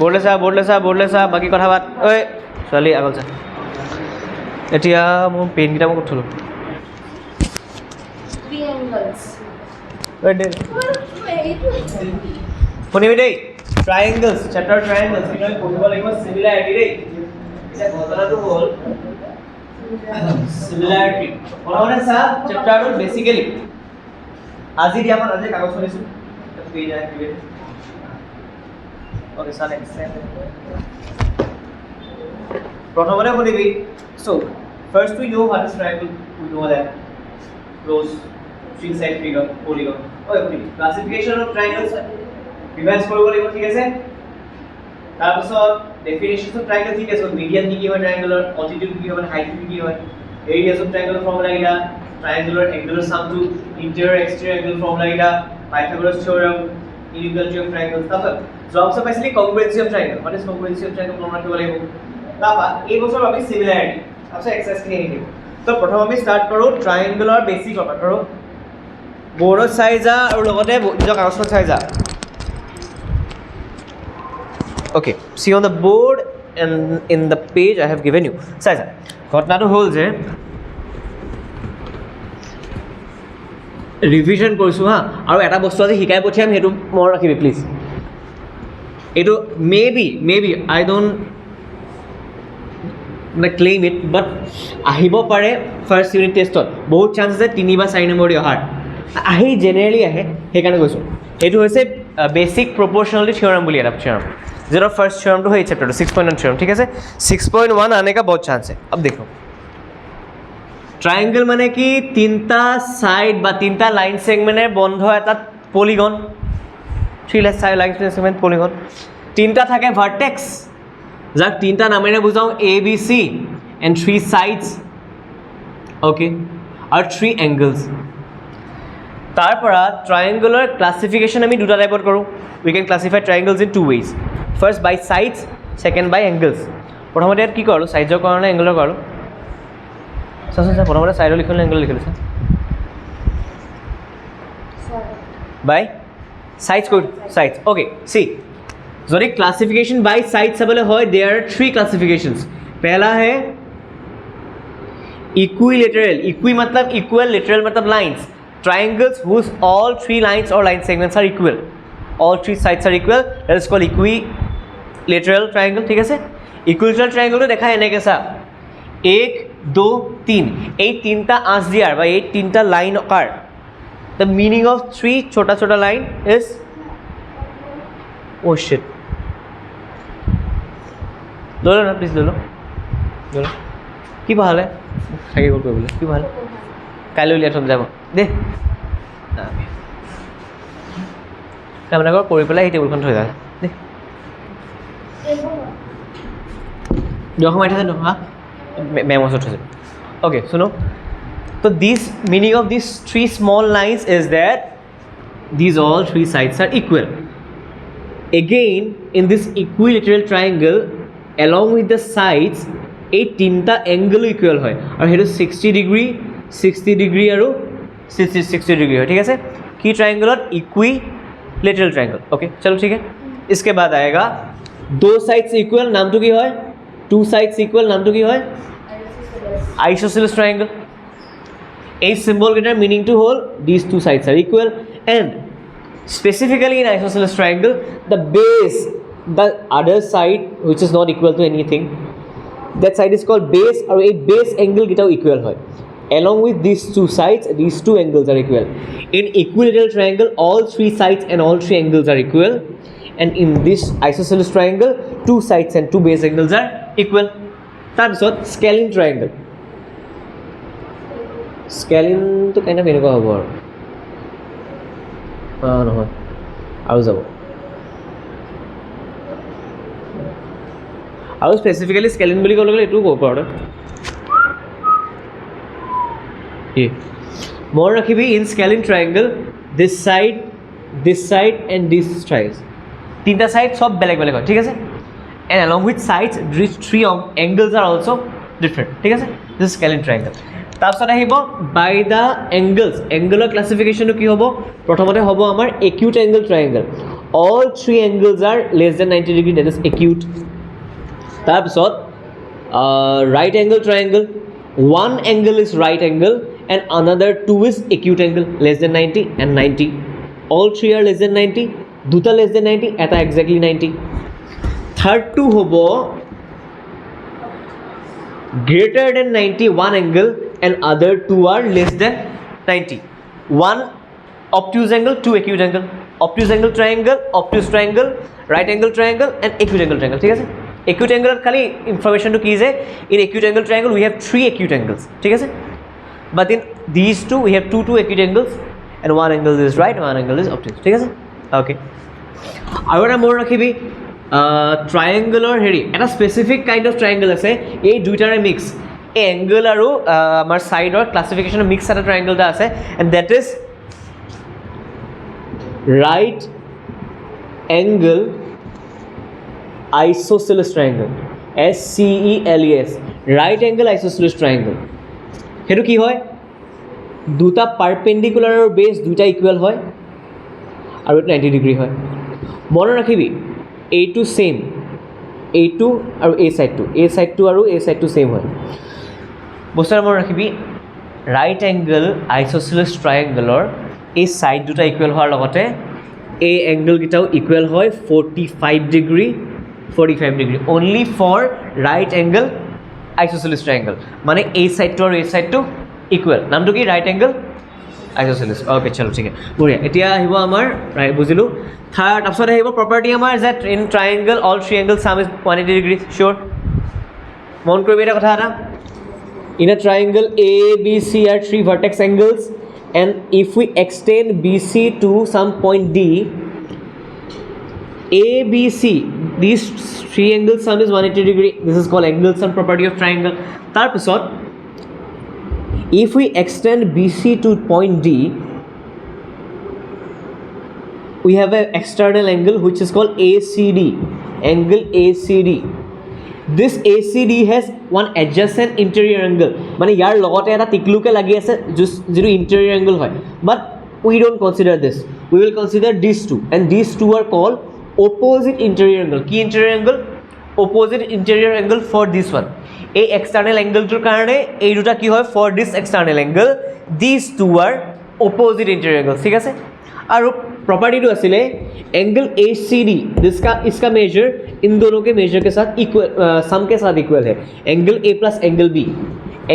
बोर्डले सा बाकी कथा बात ओए ছোৱালী আগল যা এতিয়া মোৰ পেন কিটা মোক থলো triangles শুনিবি দেই triangles chapter triangles এটা পঢ়িব লাগিব similarity দেই এটা ঘটনাটো হ'ল similarity পঢ়াবনে সা চ্যাপ্টাৰটো বেসিক্যালি আজি দিয়া আমাৰ আজি কাগজ কৰিছো পেজ এক্টিভেট ওকে সা নেক্সট প্ৰথমতে শুনিবি so first we know what is triangle we know that close three side figure polygon okay classification of triangles revise কৰিব লাগিব ঠিক আছে তাৰপিছত ডেফিনিশন অফ ট্ৰায়াঙ্গল ঠিক আছে মিডিয়ান কি হয় ট্ৰায়াঙ্গলৰ অল্টিটিউড কি হয় হাইট কি হয় এৰিয়াস অফ ট্ৰায়াঙ্গল ফৰ্মুলা গিটা ট্ৰায়াঙ্গলৰ angular sum to interior exterior angle formula গিটা Pythagoras theorem inequality of triangle তাৰপিছত জবস of specially congruency of triangle what is congruency of triangle মনত ৰাখিব লাগিব তাৰপা এই বছৰ আমি সিমিলাৰিটি তাৰপিছত এক্সাৰসাইজ খিনি আহিব তো প্ৰথম আমি স্টাৰ্ট কৰো ট্ৰায়াঙ্গলৰ বেসিক কথা কৰো বৰ্ডৰ সাইজা আৰু লগতে নিজৰ কাগজখন সাইজা Okay, see on the board and in the page I have given you. Saisa, ঘটনাটো হল যে রিভিশন কৰিছো হা আৰু এটা বস্তু আজি শিকাই পঠিয়াম হেতু মন ৰাখিবি প্লিজ এটো maybe I don't claim it but আহিব পাৰে ফাৰ্স্ট ইউনিট টেষ্টত বহুত চান্স আছে 3 বা 4 নম্বৰ অহাৰ আহি জেনাৰেলি আহে হেকানে কৈছো এটো হৈছে বেসিক প্ৰপৰশনালিটি থিওৰাম বুলি এটা থিওৰাম जेरो फर्स्ट थ्योरम तो है चैप्टर 6.1 थ्योरम ठीक है से 6.1 आने का बहुत चांस है अब देखो ट्रायंगल माने कि तीनटा साइड बा तीनटा लाइन सेगमेंटे बंध এটা polygon three side line segment polygon তিনটা থাকে ভার্টেক্স যাক তিনটা নামেৰে বুজাও A B C and three sides okay আৰ থ্ৰি এঙ্গেলস তাৰপৰা ট্ৰায়াঙ্গলৰ ক্লাসিফিকেশন আমি দুটা টাইপত কৰো we can classify triangles in two ways first by sides second by angles প্ৰথমতে কি কৰলো সাইডৰ কাৰণে এংগলৰ কৰলো চাচোন সা প্ৰথমতে সাইডৰ লিখলে এংগল লিখলে সা by sides code sides okay see যদি classification by sides sabale hoy there are three classifications pehla hai equilateral equi matlab equal lateral matlab lines triangles whose all three lines or line segments are equal all three sides are equal that is called equilateral triangle ठीक है से equilateral triangle तो देखा है ने कैसा 1 2 3 এই তিনটা আঁচ দিয়ার বা এই তিনটা line car the meaning of three छोटा छोटा line is oh shit लो ना प्लीज लो কি ভাল है থাকি গল কইবলে কি ভাল কাইলৈ উলিয়া থম যাব দে कैमरा को কৰি পেলাই এই টেবুলখন থৈ যা দে যখন মাইঠা ন হা মেমোস থৈ ओके सुनो तो this meaning of these three small lines is that these all three sides are equal again in this equilateral triangle along with the sides এই তিনটা এংগল ইকুয়াল হয় আর হেটো 60 ডিগ্রি আৰু 60 डिग्री হয় ঠিক আছে কি ট্রায়াঙ্গলত इक्विलेटरल ट्रायंगल ओके चलो ठीक है इसके बाद आएगा दो साइड्स इक्वल नाम तो की है टू साइड्स इक्वल नाम तो की है isosceles triangle a symbol getter meaning to whole these two sides are equal and specifically in isosceles triangle the base the other side which is not equal to anything that side is called base or a base angle geta equal hoy along with these two sides these two angles are equal in equilateral triangle all three sides and all three angles are equal and in this isosceles triangle two sides and two base angles are equal তাৰপিছত scalene triangle scalene to kind of এনেকুৱা হ'ব আৰু নহয় আৰু যাব আৰু specifically scalene বুলি ক'লে এটো ক'ব পাৰো more rakhibi in scalene triangle this side and this sides tinta side sob beleg beleg hoy thik ase and along with sides these three angles are also different thik ase this is scalene triangle তাৰপিছত আহিব by the angles angular classification কি হ'ব প্ৰথমতে হ'ব আমাৰ acute angle triangle all three angles are less than 90 degree, that is acute. তাৰপিছত right angle triangle, one angle is right angle and another two is acute angle, less than 90 and 90. All three are less than 90, দুটা less than 90, এটা exactly 90. Third two হ'ব greater than 90, one angle and other two are less than 90. One obtuse angle, two acute angle. Obtuse angle triangle, obtuse triangle, right angle triangle and acute angle triangle. ঠিক আছে? Acute angle খালি information to কি যে in acute angle triangle we have three acute angles. ঠিক আছে? But in these two we have two acute angles and one angle is right, one angle is obtuse. ঠিক আছে? Okay. আৰু এটা মনত ৰাখিবি ট্ৰাইএংগলৰ হেৰি এটা স্পেচিফিক কাইণ্ড অফ ট্ৰাইএংগল আছে, এই দুইটাৰে মিক্স, এই এংগল আৰু আমাৰ ছাইডৰ ক্লাছিফিকেশ্যনৰ মিক্স এটা ট্ৰাইএংগল এটা আছে, and that is right angle isosceles triangle, SCELES, right angle isosceles triangle. হেতু কি হয়, দুটা পাৰপেন্ডিকুলাৰৰ বেস দুটা ইকুয়াল হয় আৰু 90 ডিগ্ৰী হয়। মনত ৰাখিবি এইটো সেম, এইটো আৰু এই সাইডটো আৰু এই সাইডটো সেম হয়। বস্তুটো মনত ৰাখিবি right angle isosceles triangle এই সাইড দুটা ইকুৱেল হোৱাৰ লগতে এই এংগল গিটাও ইকুৱেল হয় 45 degree only for right angle isosceles triangle, মানে এই সাইডটো আৰু এই সাইডটো ইকুৱেল, নামটো কি right angle isosceles. ওকে চলো ঠিক আছে, বঢ়িয়া। এতিয়া আহিব আমাৰ ৰাইট বুজিলো। থাৰ্ড তাৰপিছত আহিব প্ৰপাৰ্টি আমাৰ যে in triangle all three angle sum is 180 degree. Sure মন কৰিবি এটা কথা এটা, in a triangle ABC are three vertex angles, and if we extend BC to some point D, ABC, these three angles sum is 180 degree. This is called angle sum property of triangle. Tarpisot, if we extend BC to point D, we have an external angle which is called ACD, angle ACD. This ACD has one adjacent interior angle, মানে ইয়াৰ লগতে এটা টিকলুকে লাগি আছে যিটো interior angle হয়, but we don't consider this. We will consider these two, and these two are called opposite interior angle. কি interior angle? Opposite interior angle for this one. এই external angle টোৰ কাৰণে এই দুটা কি হয়, for this external angle these two are opposite interior angle. ঠিক আছে? और प्रॉपर्टी तो असले एंगल ACD इसका मेजर इन दोनों के मेजर के साथ इक्वल, सम के साथ इक्वल है। Angle A plus angle B,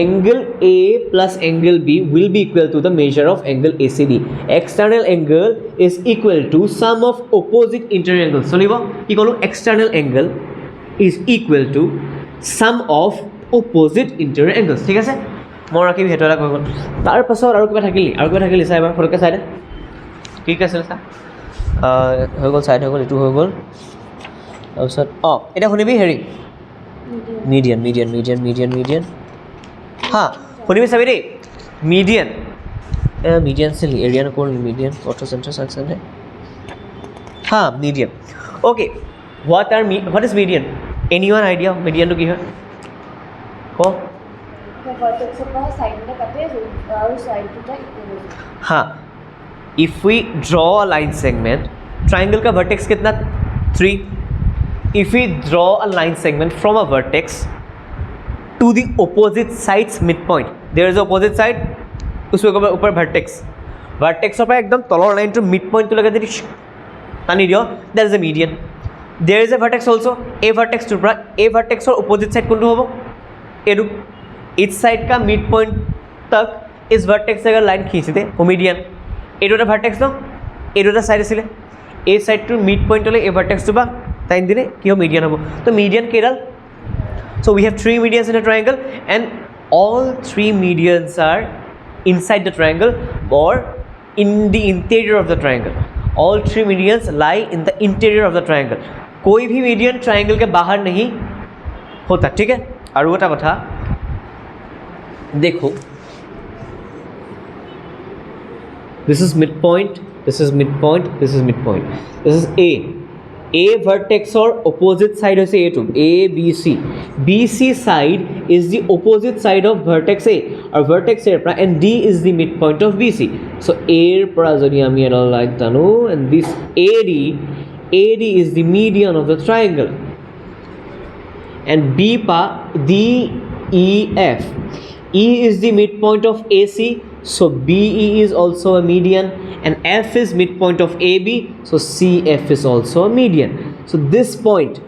angle A plus angle B will be equal to the measure of angle ACD. External angle is equal to sum of opposite interior angles. So लिवा equal external angle is equal to sum of opposite interior angles. ठीक है से? मोर रखी भी हेतु वाला कोई तार passer आरो किबा থাকিলি साइबर फरके साइड ঠিক আছে ছা হৈ গ'ল, সাইড হৈ গ'ল, এটু হৈ গ'ল। তাৰপিছত এটা শুনিবি হেৰি মিডিয়ান হা শুনিবি চাবি দেই, মিডিয়ান से एरिया न कोण मिडियन ऑटो सेंटर सेक्शन है हाँ median. Okay what is median? Anyone idea median तो की है को हाँ, if we draw a line segment, triangle का vertex कितना 3. If we draw a line segment from a vertex to the opposite side's midpoint, there is opposite side, उसके ऊपर vertex पर एकदम तलर line to midpoint तो लगा दे तानी दियो, there is a median. There is a vertex also, a vertex to a vertex और opposite side कौन होगा? एडु each side का midpoint तक इस vertex से अगर line खींच दे वो median. এই দুটা ভার্টেক্স ন, এই দুটা সাইড আছিল, এই সাইডটোৰ মিড পইণ্ট হ'লে এই ভাৰ্টেক্সটো বা টাইম দিলে কি হ'ব, মিডিয়ান হ'ব। তো মিডিয়ান কেইডাল? So we have three medians in a triangle, and all three medians are inside the triangle or in the interior of the triangle. All three medians lie in the interior of the triangle. कोई भी median triangle के बाहर नहीं होता, ठीक है। और এটা কথা देखो, this is midpoint, this is midpoint, this is midpoint, this is A vertex or opposite side is A to A, B, C. BC side is the opposite side of vertex A or vertex A, and D is the midpoint of BC. So A para jodi ami eta line tanu, and this AD AD is the median of the triangle. And B pa DEF. E is the midpoint of AC, so BE is also a median, and F is midpoint of AB, so CF is also a median. So this point,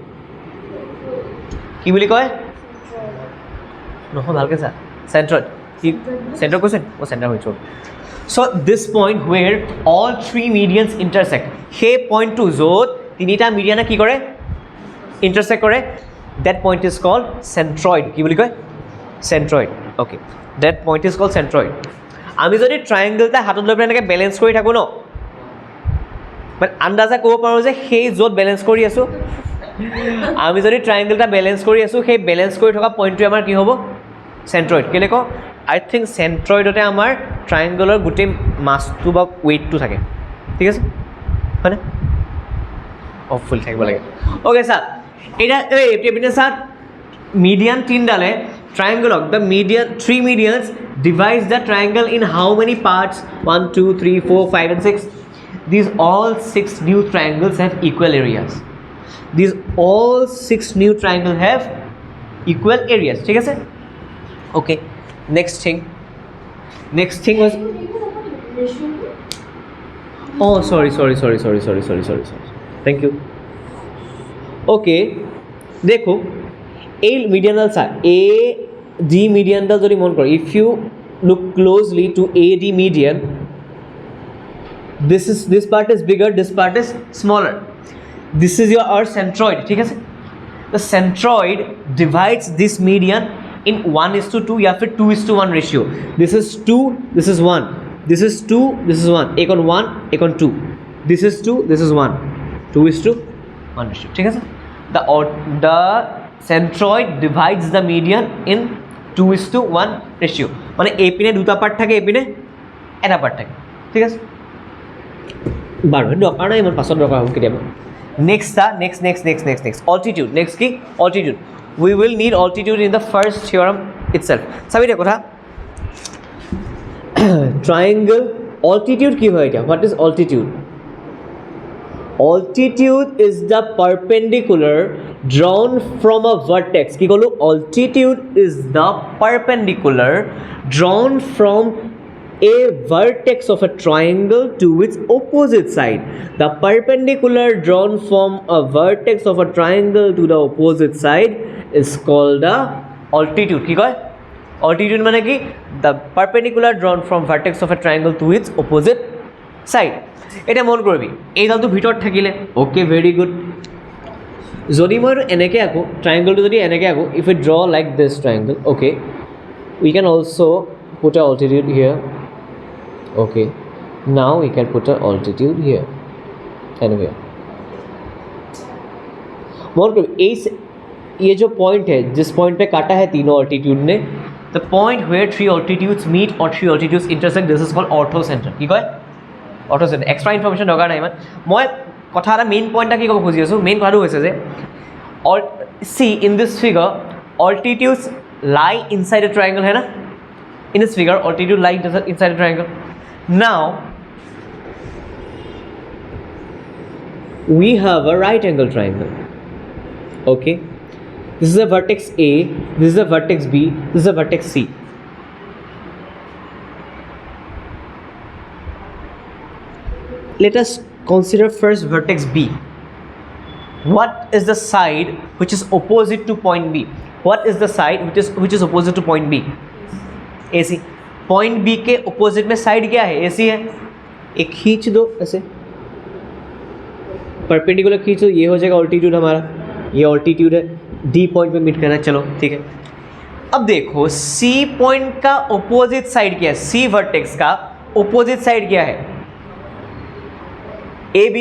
কি বুলি কয়? নহয় ভালকে চা, centroid. Center question? Oh, center হৈ চল. So this point where all three medians intersect, সেই point to য'ত তিনিটা median কি কৰে? Intersect কৰে. That point is called centroid. কি বুলি কয়? Centroid. Okay. That point is called centroid. আমি যদি ট্ৰায়াঙ্গলটা হাতত লৈ পেলাই এনেকৈ বেলেঞ্চ কৰি থাকোঁ ন, বাট আন্দাজা ক'ব পাৰোঁ যে সেই য'ত বেলেঞ্চ কৰি আছোঁ, আমি যদি ট্ৰায়াঙ্গলটা বেলেঞ্চ কৰি আছোঁ, সেই বেলেঞ্চ কৰি থকা পইণ্টটোৱে আমাৰ কি হ'ব? চেণ্ট্ৰইড. কেলৈ কওঁ? আই থিংক চেণ্ট্ৰইডতে আমাৰ ট্ৰায়াঙ্গলৰ গোটেই মাছটো বা ৱেইটটো থাকে. ঠিক আছে, হয়নে? অফুল থাকিব লাগে. অ'কে ছাৰ, এতিয়া এইপিনে ছাৰ মিডিয়ান তিনিডালে triangle, the median, three medians divides the triangle in how many parts? 1, 2, 3, 4, 5 and 6. These all 6 new triangles have equal areas. These all 6 new triangles have equal areas. ठीक है sir? Okay. Next thing was, oh sorry. Thank you. Okay. देखो A medianal side, AD median ডাল যদি মন করো, if you look closely to AD median, this part is bigger, this part is smaller. This is your centroid. ঠিক আছে? The centroid divides this median in 1:2 या फिर 2:1 ratio. This is 2, this is 1. This is 2, this is 1. एक on 1, एक on 2. This is 2, this is 1. 2:1 ratio. ঠিক আছে? The centroid divides the median in 2:1 ratio. মানে এইপিনে দুটা পার্ট থাকে, এইপিনে এটা পার্ট থাকে. ঠিক আছে? বাৰু দৰকাৰ নাই, ইমান পাছত দৰকাৰ হ'ব কেতিয়াবা. Next altitude. নেক্সট কি? altitude. We will need altitude in the first theorem itself. চাবি দে কথা, triangle altitude কি হয় এতিয়া? What is altitude? Altitude is the perpendicular drawn from a vertex. কি ক'লো? Altitude is the perpendicular drawn from a vertex of a triangle to its opposite side. The perpendicular drawn from a vertex of a triangle to the opposite side is called the altitude. কি কয়? Altitude মানে কি? The perpendicular drawn from vertex of a triangle to its opposite side. এটা মন কৰিবি, এই ডালটো ভিতৰত থাকিলে, অ'কে ভেৰি গুড. যদি মই এনেকৈ আঁকো, ট্ৰাইংগলটো যদি এনেকৈ আঁকো, if you draw like this triangle, okay, we can also' put a altitude here. Okay, now we can put a altitude here anyway. मोर ये जो पॉइंट है, जिस पॉइंट पे काटा है तीनों ऑल्टीट्यूड ने, the point where three altitudes meet और three altitudes intersect, this is called orthocentre. কি কয়? অৰ্থো সেন্টাৰ. এক্সট্ৰা ইনফৰমেশ্যন দৰকাৰ নাই ইমান. মই কথা এটা মেইন পইণ্ট এটা কি ক'ব খুজি আছোঁ, মেইন কথাটো হৈছে যে see in this figure altitudes lie inside a triangle, है ना? In this figure altitude lie inside a triangle. Now we have a right angle triangle. Okay, this is a vertex A, this is a vertex B, this is a vertex C. Let us consider first vertex B. What is the side which is opposite to point B? What is the side which is opposite to point B? AC. Point B K opposite में side क्या है? AC है. एक खींच दो ऐसे, perpendicular खींच दो, ये हो जाएगा ऑल्टीट्यूड हमारा. ये ऑल्टीट्यूड है, D पॉइंट पे मीट करना है. चलो ठीक है. अब देखो C पॉइंट का opposite साइड क्या है? C वर्टेक्स का opposite साइड क्या है? AB.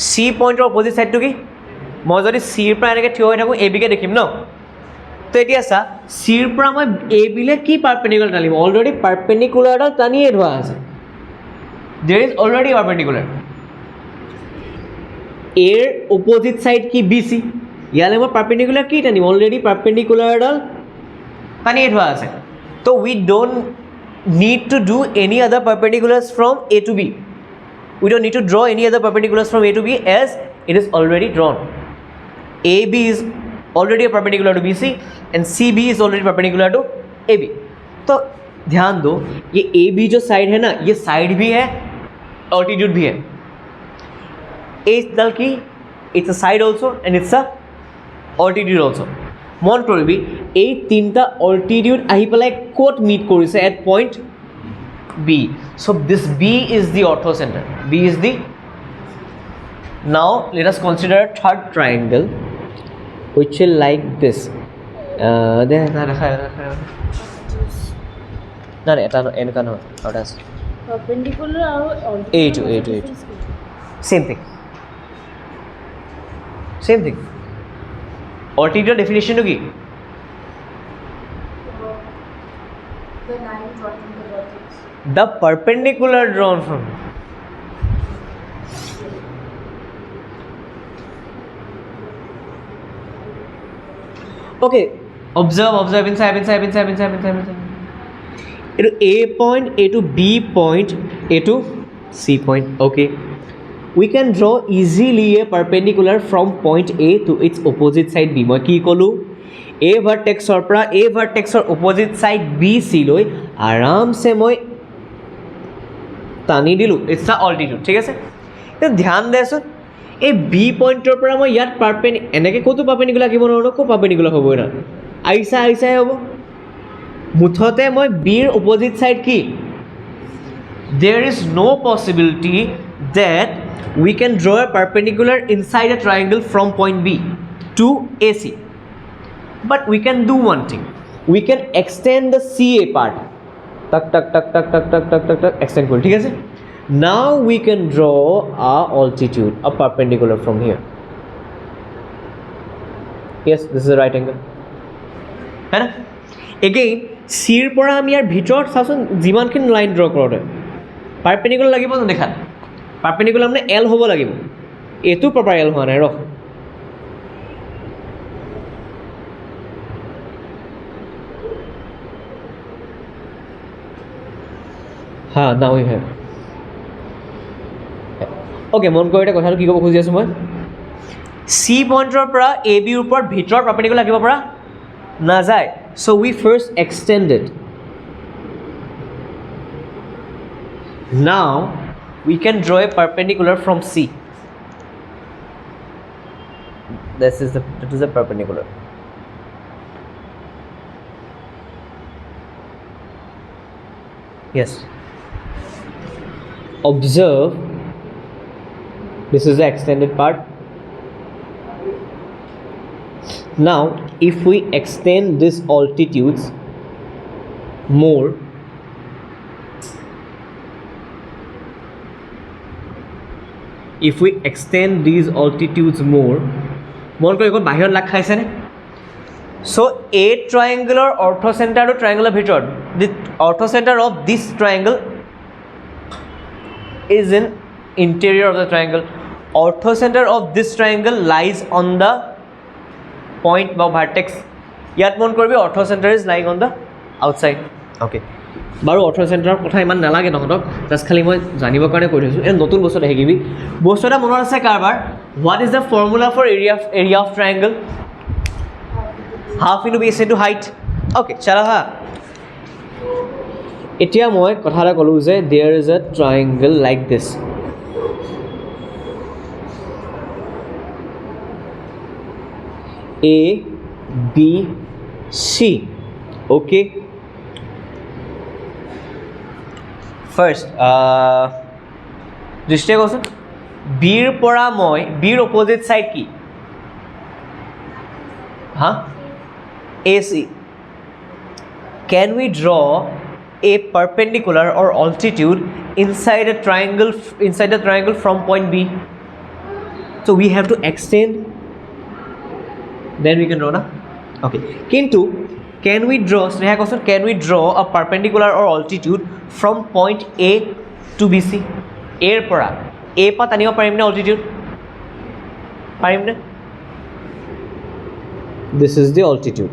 C পইণ্টৰ অপজিট সাইডটো কি? মই যদি চিৰ পৰা এনেকৈ থিয় হৈ থাকোঁ, এ বিকে দেখিম ন. তো এতিয়া চা, চিৰ পৰা মই এ বিলে কি পাৰপেণ্ডিকুলাৰ টানিম? অলৰেডি পাৰপেণ্ডিকুলাৰডাল টানিয়ে থোৱা আছে. There is already perpendicular. এৰ অপজিট সাইড কি? B C. ইয়ালৈ মই পাৰপেণ্ডিকুলাৰ কি টানিম? অলৰেডি পাৰপেণ্ডিকুলাৰডাল টানিয়ে থোৱা আছে. তো we don't need to do any other perpendiculars from A to B. We don't need to draw any other perpendiculars from A to B, as it is already drawn. AB is already perpendicular to BC and CB is already perpendicular to AB. तो ध्यान दो ये AB जो side है ना ये side भी है ऑल्टीट्यूड भी है. इस दल की it's a side also and it's a altitude also. মন কৰিবি এই তিনটা অল্টিটিউড আহি পেলাই ক'ত মিট কৰিছে at point B. So this B is the orthocenter. B is the. Now let us consider a third triangle which will like this. There na rakha na eta enka no what else perpendicular or A2 same thing altitude definition to ki the line drawn from the vertex. the perpendicular drawn from okay observe inside it to A point, A to B point, A to C point. Okay, we can draw easily a perpendicular from point A to its opposite side B. মই কি কলো A vertex or পৰা A vertex or opposite side B C লৈ আৰাম সে মই টানি দিলো it's the altitude. ঠিক আছে তো ধ্যান দেছোন এই B পইণ্টৰ পৰা মই ইয়াত এনেকৈ ক'তো পাৰ্পেণ্ডিকুলাৰ আঁকিব নোৱাৰো ক'ত পাৰ্পেণ্ডিকুলাৰ হ'বই না আইচাই হ'ব মুঠতে মই বিৰ অপোজিট সাইড কি there is no possibility that we can draw a perpendicular inside a triangle from point B to AC, but we can do one thing, we can extend the CA part tak extend kori thik ase. Now we can draw a altitude, a perpendicular from here. Yes, this is the right angle hai na. Again সিৰ পৰা আমি ইয়াৰ ভিতৰত চাচোন যিমানখিনি line draw কৰোঁতে perpendicular লাগিব ন দেখা perpendicular মানে L হ'ব লাগিব এইটো প্ৰপাৰ এল হোৱা নাই ৰখ হা নাও ইউ হেভ অ'কে মন কৰি এটা কথাটো কি ক'ব খুজি আছোঁ মই চি পইণ্টৰ পৰা এ বিৰ ওপৰত ভিতৰত পাৰ্পেণ্ডিকুলাৰ লাগিব পৰা নাযায়. So we first extend it. Now we can draw a perpendicular from C. That is a perpendicular. Yes. Observe. This is the extended part. Now if we extend these altitudes more মন কৰি এখন বাহিৰত লাগ খাইছেনে so a triangular orthocenter to triangular ভিতৰত the orthocenter of this triangle is in interior of the triangle. Orthocenter of this triangle lies on the point বা vertex. ইয়াত মন কৰিবি orthocenter is lying on the outside. Okay, বাৰু orthocenter কথা ইমান নালাগে নহতক just খালি মই জানিবৰ কাৰণে কৈ থৈছোঁ এই নতুন বস্তু দেখিবি বস্তু এটা মনত আছে কাৰবাৰ what is the formula for area of triangle half into base into height. Okay চলা হা এতিয়া মই কথা এটা ক'লোঁ যে there is a triangle like this. A, B, C. Okay. First, দৃষ্টি কচোন বিৰ পৰা মই বিৰ অপোজিট সাইড কি হা AC. Can we draw a perpendicular or altitude inside a triangle from point B? So we have to extend. Then we can draw na. Okay. Kintu can we draw Sneha question can we draw a perpendicular or altitude from point A to BC? A পৰা A pa tanibo parim na altitude parim na. This is the altitude.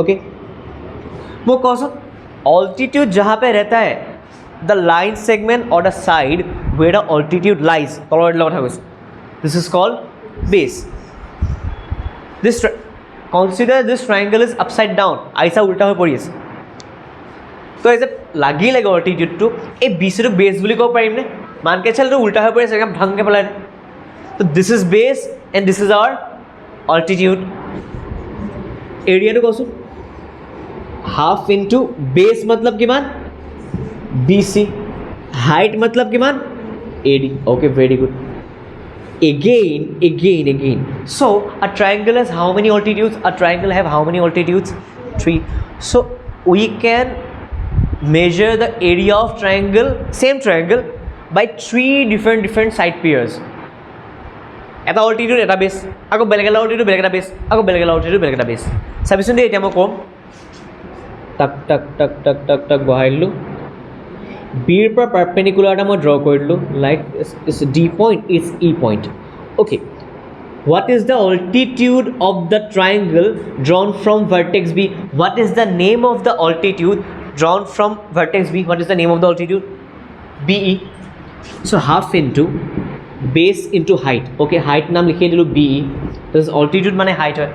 Okay. वो कौन altitude जहाँ पे रहता है the line segment or the side where the altitude lies. This is called base. This consider this triangle is upside down. Aisa ulta hoi pori ase. So as a lagi lage altitude to a base to base boli ko parim ne. Man ke chal to ulta hoi pori ase kam dhang ke palai. So this is base and this is our altitude. Area to kosu half into base matlab kiman BC, height matlab kiman AD. Okay, very good. Again. So a triangle has how many altitudes? A triangle have how many altitudes? 3. So we can measure the area of triangle, same triangle, by 3 different side pairs. Eta altitude eta base, ako beleg altitude beleg eta base, ako beleg altitude beleg eta base. Sabisun de eta mo kom tak bahailu. B per perpendicular ta moi draw korilu like is D point, is E point. Okay, what is the altitude of the triangle drawn from vertex B? What is the name of the altitude drawn from vertex B? What is the name of the altitude? BE. So half into base into height. Okay, height naam likhe dilu BE. This altitude mane height hai.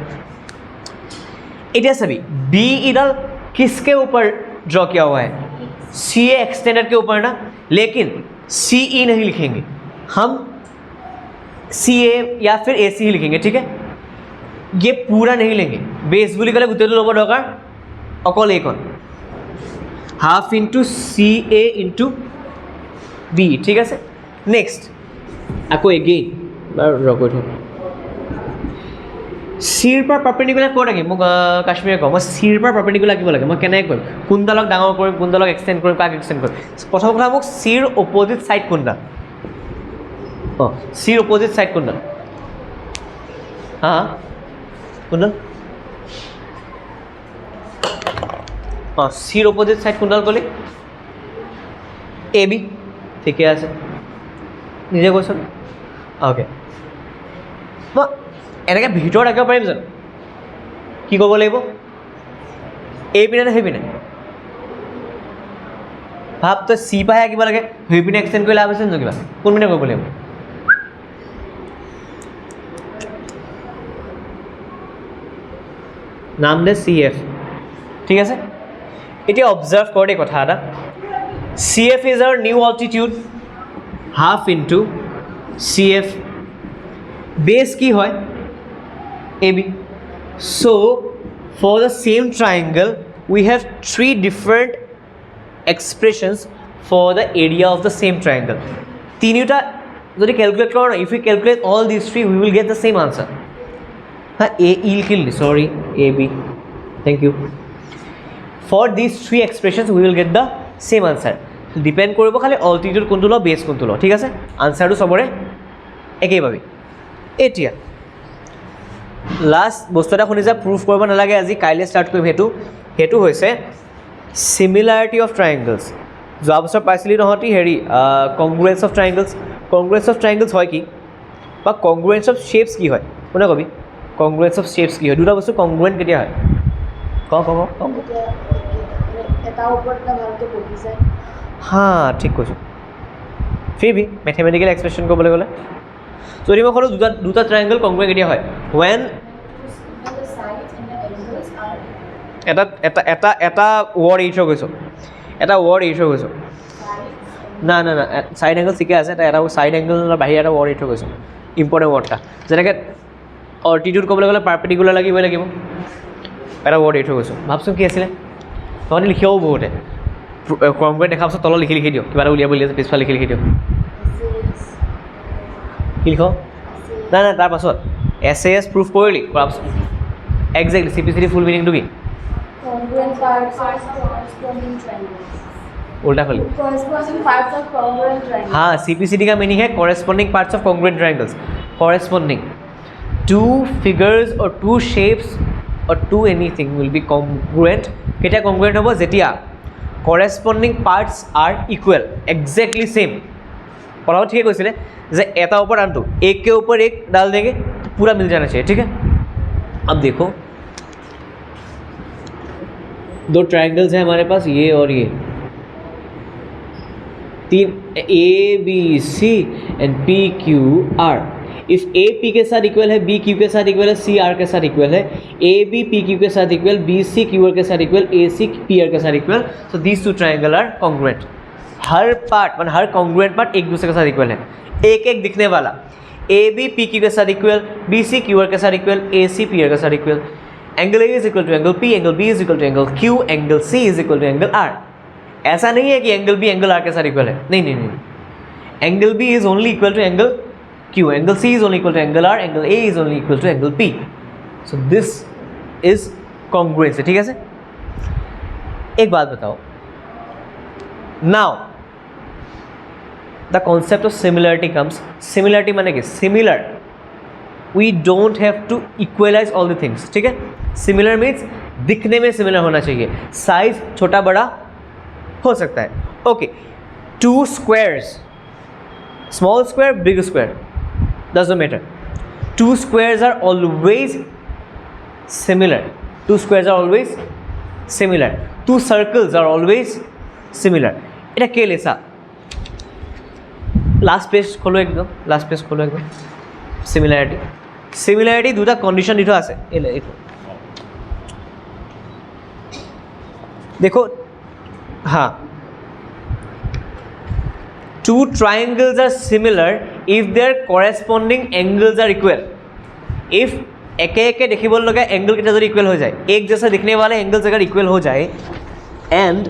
Eta sabhi B idal किसके ऊपर draw किया हुआ है? सी ए extended के ऊपर ना, लेकिन सी ई नहीं लिखेंगे हम, सी ए या फिर ए सी ही लिखेंगे. ठीक है, ये पूरा नहीं लेंगे. बेस बुली कले गुते लोग दरकार अकल ए कौन हाफ इंटू सी ए इंटू बी. ठीक है. नेक्स्ट আকৌ एगेइन रगड़ सीर पर परपेंडिकुलर ক'ত আঁকিম? মোক কাশ্মীৰে কওঁ মই सीर पर परपेंडिकुलर আঁকিব লাগে. মই কেনেকৈ কৰিম? কোনডালক ডাঙৰ কৰিম, কোনডালক এক্সটেণ্ড কৰিম, কাক এক্সটেণ্ড কৰিম? প্ৰথম কথা মোক सीर অপজিট ছাইড কোনডাল? सीर অপজিট ছাইড কোনডাল? কোনডাল? सीर অপজিট ছাইড কোনডাল ক'লি? A B. ঠিকে আছে, নিজে কৈছোঁ. অ'কে, মই এনেকৈ ভিতৰত আঁকিব পাৰিম জানো? কি ক'ব লাগিব? এই পিনে নে সেই পিনে? ভাব তই চি পাহে আঁকিব লাগে, সেই পিনে এক্সটেণ্ড কৰি লাভ আছে নে কিবা? কোন পিনে কৰিব লাগিব? নাম দে চি এফ. ঠিক আছে, এতিয়া অবজাৰ্ভ কৰ দেই কথা এটা. C F is our new altitude, half into C F. Base কি হয়? AB. So for the same triangle we have 3 different expressions for the area of the same triangle. তিনিটা যদি ক্যালকুলেট করো না, if we calculate all these 3 we will get the same answer. AE লিখিলি, sorry, AB, thank you. For these 3 expressions we will get the same answer. Depend কৰিব খালি altitude কোনটো ল, বেছ কোনটো ল. ঠিক আছে, আনসাৰটো সবৰে একেই পাবি. এতিয়া লাষ্ট বস্তু এটা শুনি যা, প্ৰুফ কৰিব নালাগে আজি, কাইলৈ ষ্টাৰ্ট কৰিম. সেইটো হৈছে চিমিলাৰিটি অফ ট্ৰাইংগলছ. যোৱা বছৰ পাইছিলি তহঁতি হেৰি কংগ্ৰুৱেঞ্চ অফ ট্ৰাইংগলছ. কংগ্ৰুৱেঞ্চ অফ ট্ৰাইংগলছ হয় কি, বা কংগ্ৰুৱেঞ্চ অফ শ্বেপছ কি হয়? কোনে কবি? কংগ্ৰুৱেঞ্চ অফ শ্বেপছ কি হয়? দুটা বস্তু কংগ্ৰুৱেণ্ট কেতিয়া হয়? ঠিক কৈছোঁ. ফিৰবি মেথমেটিকেল এক্সপ্ৰেছন ক'বলৈ গ'লে যদি মই ক'লোঁ দুটা ট্ৰাইংগল কংগ্ৰুৱেণ্ট কেতিয়া হয়? ৱেন এটা ৱৰ্ড এৰি থৈ গৈছোঁ, না চাইড এংগল ঠিকে আছে, এটা চাইড এংগলৰ বাহিৰে এটা ৱৰ্ড এৰি থৈ গৈছোঁ, ইম্পৰ্টেণ্ট ৱৰ্ড এটা. যেনেকৈ অল্টিটিউড ক'বলৈ গ'লে পাৰ্পেণ্ডিকুলাৰ লাগিবই লাগিব, এটা ৱৰ্ড এৰি থৈ গৈছোঁ. ভাবচোন কি আছিলে? তহঁতি লিখিও বহুতে কংগ্ৰুৱেণ্ট দেখা পাছত তলত লিখি দিয়ক, কিবা এটা উলিয়াব আছে পিছফালে লিখি দিয়ক. কি লিখ? নাই তাৰ পাছত SAS প্ৰুফ কৰিলি, কৰাৰ পাছত একজেক্টলি CPCD ফুল মিনিংটো কি? उल्टा खोली. Corresponding parts of congruent triangles. हाँ, CPCD का मीनिंग है corresponding parts of congruent triangles. Corresponding two figures or two shapes or two anything will be congruent. केटा congruent होगा जेतिया corresponding parts are equal, exactly same. पढ़ाओ ठीक है कोई सिले जे एता ऊपर आंटू एक के ऊपर एक डाल देंगे तो पूरा मिल जाना चाहिए. ठीक है, अब देखो दो ट्रायंगल्स हैं हमारे पास, ये और ये, तीन A B C and P Q R. If A P के साथ इक्वल है, बी क्यू के साथ इक्वल है, सी आर के साथ इक्वल है, ए बी पी क्यू के साथ equal, B C Q R के साथ equal, A C P R के साथ equal, so these two triangle are congruent. हर पार्ट मतलब हर कॉन्ग्रुएंट पार्ट एक दूसरे के साथ इक्वल है, एक एक दिखने वाला। ए बी पी क्यू के साथ equal, B C Q R के साथ equal, A C P R के साथ equal, angle A is equal to angle P, angle B is equal to angle Q, angle C is equal to angle R. ऐसा नहीं है कि angle B angle R के साथ equal है, नहीं नहीं नहीं, angle B is only equal to angle Q, angle C is only equal to angle R, angle A is only equal to angle P. So this is congruency, ठीक है sir. एक बात बताओ, now the concept of similarity comes. Similarity माने कि similar, we don't have to equalize all the things, ठीक है। Similar means दिखने में सिमिलर होना चाहिए, साइज छोटा बड़ा हो सकता है। Okay, to squares, small square big square doesn't matter, two squares are always similar, two squares are always similar, two circles are always similar। এটা কে লেসা? লাস্ট পেজ খোলো একদম, লাস্ট পেজ খোলো একদম। সিমিলারিটি দুটা কন্ডিশন দিটো আছে, এলে এইটো দেখো। হ্যাঁ, two triangles are similar if their corresponding angles are equal। if एके एके देखिबल लगा एंगल कितना जब इक्वल हो जाए, एक जैसा दिखने वाले एंगल्स अगर इक्वल हो जाए, and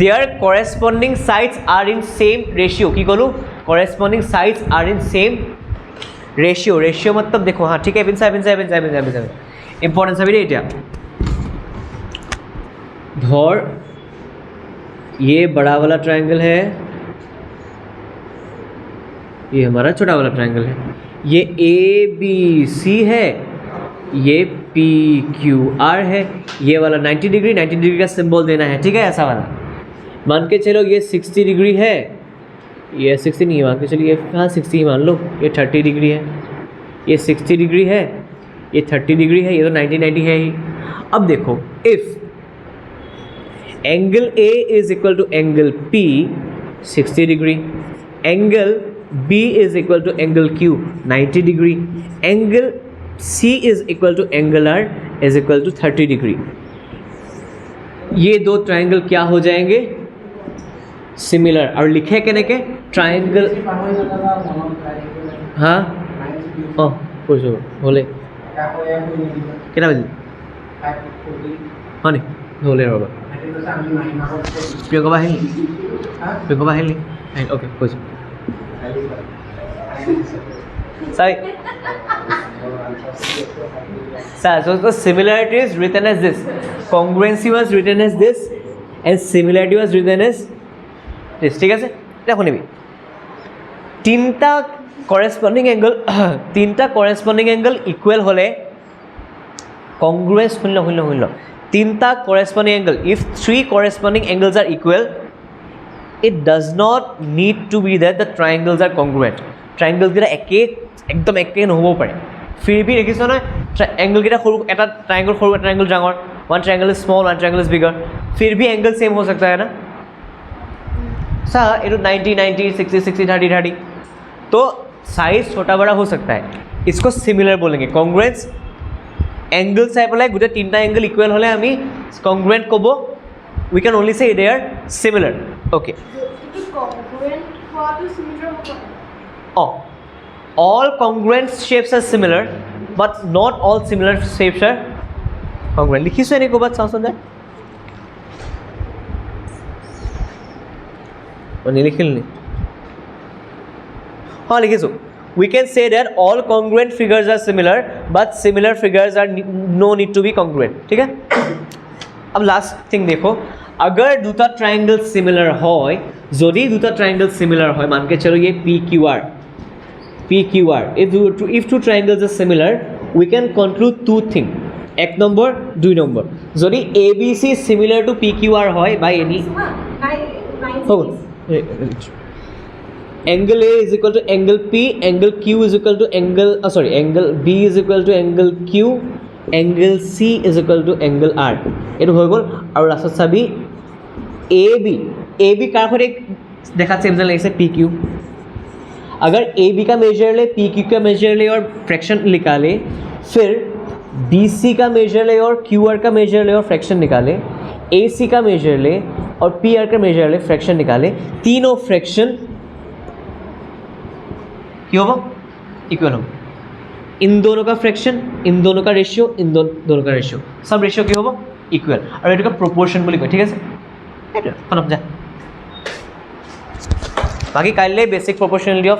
their corresponding sides are in same ratio। की बोलूँ, corresponding sides are in same ratio। ratio मतलब देखो, हाँ ठीक है, इम्पोर्टेंस अभी एटा धर, ये बड़ा वाला ट्रायंगल है, ये हमारा छोटा वाला ट्रायंगल है, ये ए बी सी है, ये पी क्यू आर है, ये वाला 90 डिग्री का सिंबल देना है, ठीक है। ऐसा वाला मान के चलो, ये 60 डिग्री है, ये 60 नहीं मान के चलिए, हाँ 60 ही मान लो, ये 30 डिग्री है, ये 60 डिग्री है, ये 30 डिग्री है, ये तो 90 है ही। अब देखो, if angle A is equal to angle P 60 degree, angle B is equal to angle Q 90 degree, angle C is equal to angle R is equal to 30 degree। ये दो ट्रायंगल क्या हो जाएंगे? सिमिलर। और लिखे कहने के ट्रायंगल, हाँ ओ पूछो बोले कितना बजे, हाँ नहीं बोले बाबा प्रियंका আহিলি ओके কৈছো so the similarity is written as this, congruency was written as this, and similarity was written as this। ঠিক আছে, দেখো নিবি তিনটা করেসপন্ডিং অ্যাঙ্গেল ইকুয়াল হলে কংগ্রুয়েন্স, শুনল তিনটা corresponding angle, if 3 corresponding angles are equal, it does not need to be that the triangles are congruent। triangles কেইটা একদম একে নহ'ব পাৰে, फिर भी দেখিছ না एंगल কেইটা সৰু, এটা ट्रायंगल সৰু, এটা ट्रायंगल ডাঙৰ, one triangle is small, one triangle is bigger, फिर भी एंगल सेम हो सकता है ना। सा ये 90 60 60 30 तो साइज छोटा बड़ा हो सकता है, इसको सिमिलर बोलेंगे। कॉन्ग्रुएंस एंगल চাই পেলাই গোটে তিনটা एंगल इक्वल হলে আমি কংগ্रुएंट কব, we can only say they are similar। okay, congruent হওয়াটো similar oh, all congruent shapes are similar but not all similar shapes are congruent। লিখিছো এনে ক'বাত চাওঁচোন যায়, লিখিল নি? हाँ लिखिছো, we can say that all congruent figures are similar but similar figures are no need to be congruent। ठीक है, अब लास्ट थिंग देखो, अगर दूसरा ट्रायंगल सिमिलर হয়, যদি দুটা ट्रायंगल सिमिलर হয়, मान के चलो ये PQR, if two triangles are similar we can conclude two things, एक नंबर दुई नंबर, যদি ABC similar to PQR হয় by any angle A is equal to angle P, angle Q is equal to angle angle B is equal to angle Q, angle C is equal to angle R। এইটো হৈ গ'ল। আৰু লাষ্টত চাবি AB কাৰ সৈতে দেখা চেম যেন লাগিছে PQ, अगर ए बी का मेजर ले, पी क्यू का मेजर ले और फ्रैक्शन निकाले, फिर बी सी का मेजर ले और क्यू आर का मेजर ले और फ्रैक्शन निकाले, ए सी का मेजर ले और पी आर का मेजर ले, फ्रैक्शन निकाले, तीनों फ्रैक्शन क्यों होगा इक्वल हो, इन दोनों का फ्रैक्शन, इन दोनों का रेशियो, इन दोनों का रेशियो, सब रेशियो क्यों होगा इक्वल, और एटुका प्रपोर्शन বুলি কয়, ঠিক আছে এইটো খতম যা। বাকি কাইলৈ বেসিক প্রপোর্শনালিটি অফ